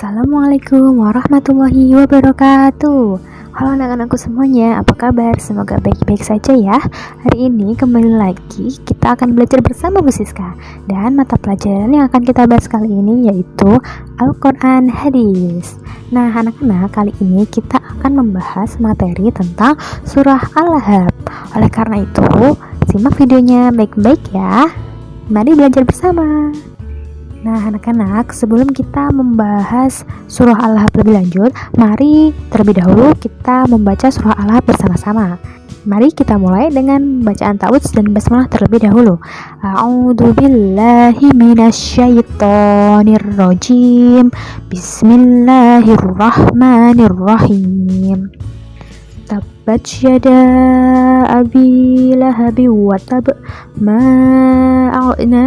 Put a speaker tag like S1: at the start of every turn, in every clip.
S1: Assalamualaikum warahmatullahi wabarakatuh. Halo anak-anakku semuanya, apa kabar? Semoga baik-baik saja ya. Hari ini kembali lagi kita akan belajar bersama Bu Siska. Dan mata pelajaran yang akan kita bahas kali ini yaitu Al-Quran Hadis. Nah anak-anak, kali ini kita akan membahas materi tentang surah Al-Lahab. Oleh karena itu, simak videonya baik-baik ya. Mari belajar bersama. Nah anak-anak, sebelum kita membahas surah Al-Lahab lebih lanjut, mari terlebih dahulu kita membaca surah Al-Lahab bersama-sama. Mari kita mulai dengan bacaan ta'awudz dan basmalah terlebih dahulu. A'udzu billahi minasyaitonir rajim. Bismillahirrahmanirrahim. Tabbat yada abi lahabi wa tab ma a'na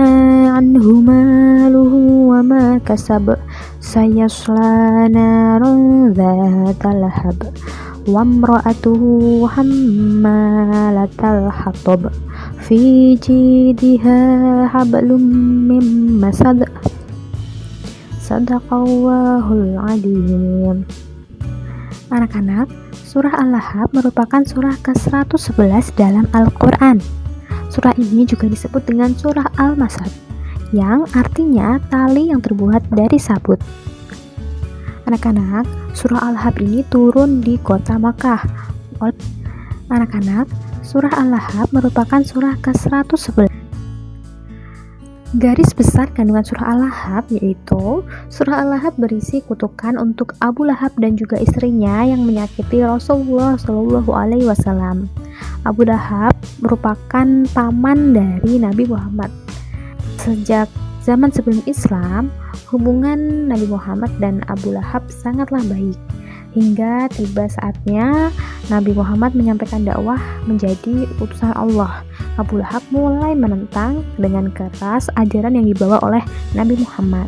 S1: anhu maluhu wa ma kasab sayasla naran dzata lahab wa imra'atuhu hammalatal hatab fi jidha hablum mim masad. Sadaqallahul adzim. Anak-anak, surah Al-Lahab merupakan surah ke-111 dalam Al-Quran. Surah ini juga disebut dengan surah Al-Masad, yang artinya tali yang terbuat dari sabut. Anak-anak, surah Al-Lahab ini turun di kota Makkah. Anak-anak, surah Al-Lahab merupakan surah ke-111. Garis besar kandungan surah Al-Lahab yaitu surah Al-Lahab berisi kutukan untuk Abu Lahab dan juga istrinya yang menyakiti Rasulullah Shallallahu Alaihi Wasallam. Abu Lahab merupakan paman dari Nabi Muhammad. Sejak zaman sebelum Islam, hubungan Nabi Muhammad dan Abu Lahab sangatlah baik. Hingga tiba saatnya Nabi Muhammad menyampaikan dakwah menjadi utusan Allah. Abu Lahab mulai menentang dengan keras ajaran yang dibawa oleh Nabi Muhammad.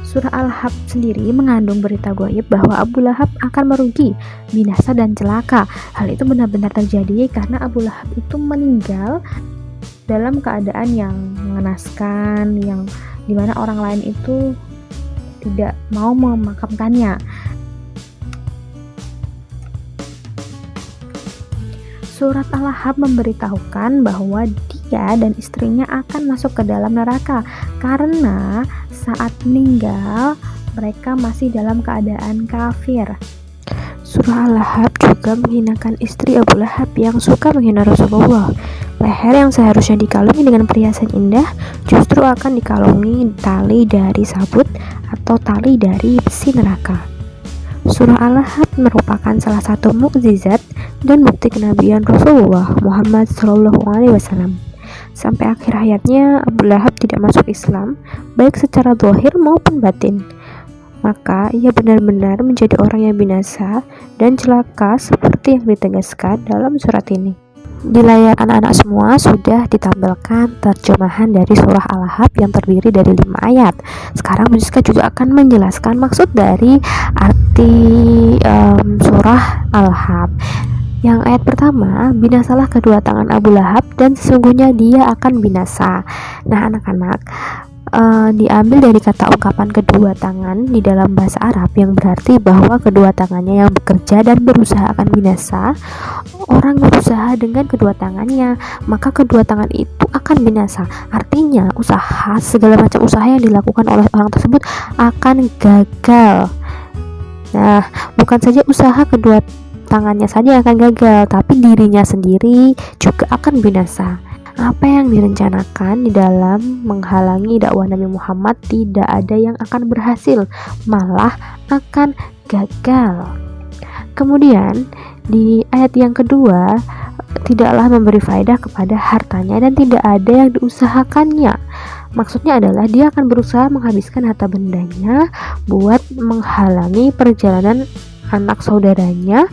S1: Surah Al-Lahab sendiri mengandung berita gaib bahwa Abu Lahab akan merugi, binasa dan celaka. Hal itu benar-benar terjadi karena Abu Lahab itu meninggal dalam keadaan yang mengenaskan, yang dimana orang lain itu tidak mau memakamkannya. Surat Al-Lahab memberitahukan bahwa dia dan istrinya akan masuk ke dalam neraka karena saat meninggal mereka masih dalam keadaan kafir. Surah Al-Lahab juga menghinakan istri Abu Lahab yang suka menghina Rasulullah. Leher yang seharusnya dikalungi dengan perhiasan indah justru akan dikalungi tali dari sabut atau tali dari besi neraka. Surah Al-Lahab merupakan salah satu mukjizat dan bukti kenabian Rasulullah Muhammad Shallallahu Alaihi Wasallam. Sampai akhir hayatnya Abu Lahab tidak masuk Islam, baik secara zahir maupun batin. Maka ia benar-benar menjadi orang yang binasa dan celaka seperti yang ditegaskan dalam surat ini. Di layar anak-anak semua sudah ditampilkan terjemahan dari surah Al-Lahab yang terdiri dari 5 ayat. Sekarang Bu Siska juga akan menjelaskan maksud dari arti surah Al-Lahab. Yang ayat pertama, binasalah kedua tangan Abu Lahab dan sesungguhnya dia akan binasa. Nah anak-anak, diambil dari kata ungkapan kedua tangan di dalam bahasa Arab yang berarti bahwa kedua tangannya yang bekerja dan berusaha akan binasa. Orang berusaha dengan kedua tangannya, maka kedua tangan itu akan binasa. Artinya usaha, segala macam usaha yang dilakukan oleh orang tersebut akan gagal. Nah, bukan saja usaha kedua tangannya saja yang akan gagal, tapi dirinya sendiri juga akan binasa. Apa yang direncanakan di dalam menghalangi dakwah Nabi Muhammad tidak ada yang akan berhasil, malah akan gagal. Kemudian di ayat yang kedua, tidaklah memberi faedah kepada hartanya dan tidak ada yang diusahakannya. Maksudnya adalah dia akan berusaha menghabiskan harta bendanya buat menghalangi perjalanan anak saudaranya.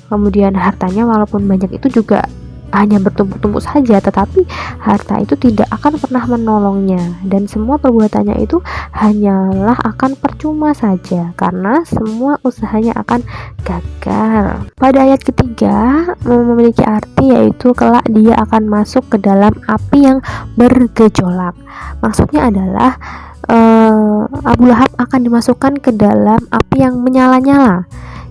S1: Kemudian hartanya walaupun banyak itu juga hanya bertumpuk-tumpuk saja, tetapi harta itu tidak akan pernah menolongnya dan semua perbuatannya itu hanyalah akan percuma saja karena semua usahanya akan gagal. Pada ayat ketiga memiliki arti yaitu kelak dia akan masuk ke dalam api yang bergejolak. Maksudnya adalah Abu Lahab akan dimasukkan ke dalam api yang menyala-nyala.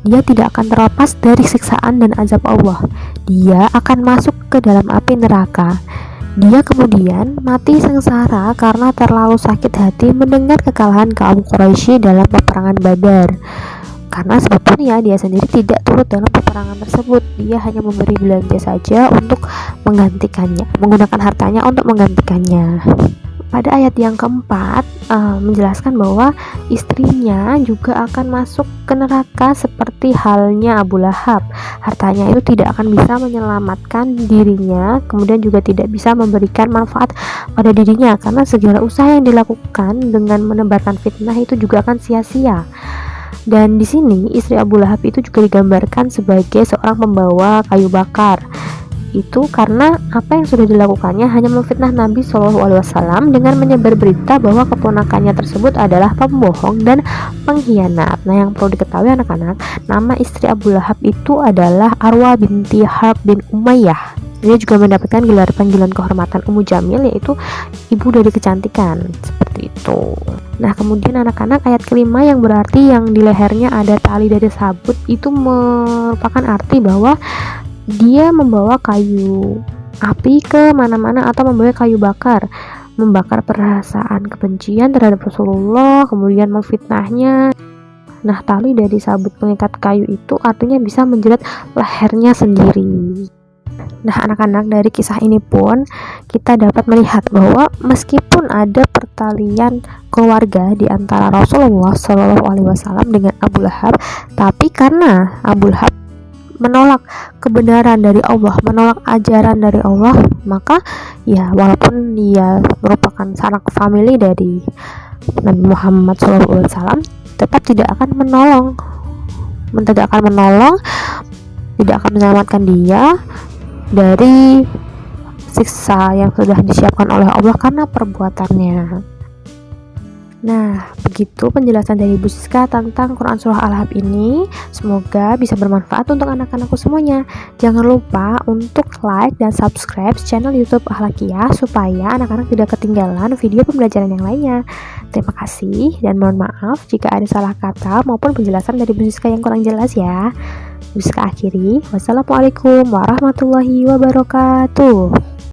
S1: Dia tidak akan terlepas dari siksaan dan azab Allah. Dia akan masuk ke dalam api neraka. Dia kemudian mati sengsara karena terlalu sakit hati mendengar kekalahan kaum Quraisy dalam peperangan Badar. Karena sebetulnya dia sendiri tidak turut dalam peperangan tersebut. Dia hanya memberi belanja saja untuk menggantikannya, menggunakan hartanya untuk menggantikannya. Pada ayat yang keempat menjelaskan bahwa istrinya juga akan masuk ke neraka seperti halnya Abu Lahab. Hartanya itu tidak akan bisa menyelamatkan dirinya, kemudian juga tidak bisa memberikan manfaat pada dirinya karena segala usaha yang dilakukan dengan menebarkan fitnah itu juga akan sia-sia. Dan di sini istri Abu Lahab itu juga digambarkan sebagai seorang pembawa kayu bakar. Itu karena apa yang sudah dilakukannya hanya memfitnah Nabi SAW dengan menyebar berita bahwa keponakannya tersebut adalah pembohong dan pengkhianat. Nah, yang perlu diketahui anak-anak, nama istri Abu Lahab itu adalah Arwa binti Harb bin Umayyah. Dia juga mendapatkan gelar panggilan kehormatan Ummu Jamil, yaitu ibu dari kecantikan, seperti itu. Nah, kemudian anak-anak, ayat kelima yang berarti yang di lehernya ada tali dari sabut itu merupakan arti bahwa dia membawa kayu api ke mana-mana atau membawa kayu bakar, membakar perasaan kebencian terhadap Rasulullah, kemudian memfitnahnya. Nah, tali dari sabut pengikat kayu itu artinya bisa menjerat lehernya sendiri. Nah, anak-anak, dari kisah ini pun kita dapat melihat bahwa meskipun ada pertalian keluarga di antara Rasulullah SAW dengan Abu Lahab, tapi karena Abu Lahab menolak kebenaran dari Allah, menolak ajaran dari Allah, maka ya walaupun dia merupakan sanak famili dari Nabi Muhammad SAW, tetap tidak akan menolong, tidak akan menyelamatkan dia dari siksa yang sudah disiapkan oleh Allah karena perbuatannya. Nah, begitu penjelasan dari Bu Siska tentang Quran Surah Al-Lahab ini. Semoga bisa bermanfaat untuk anak-anakku semuanya. Jangan lupa untuk like dan subscribe channel YouTube Akhlakiyah supaya anak-anak tidak ketinggalan video pembelajaran yang lainnya. Terima kasih dan mohon maaf jika ada salah kata maupun penjelasan dari Bu Siska yang kurang jelas ya. Bu Siska akhiri. Wassalamualaikum warahmatullahi wabarakatuh.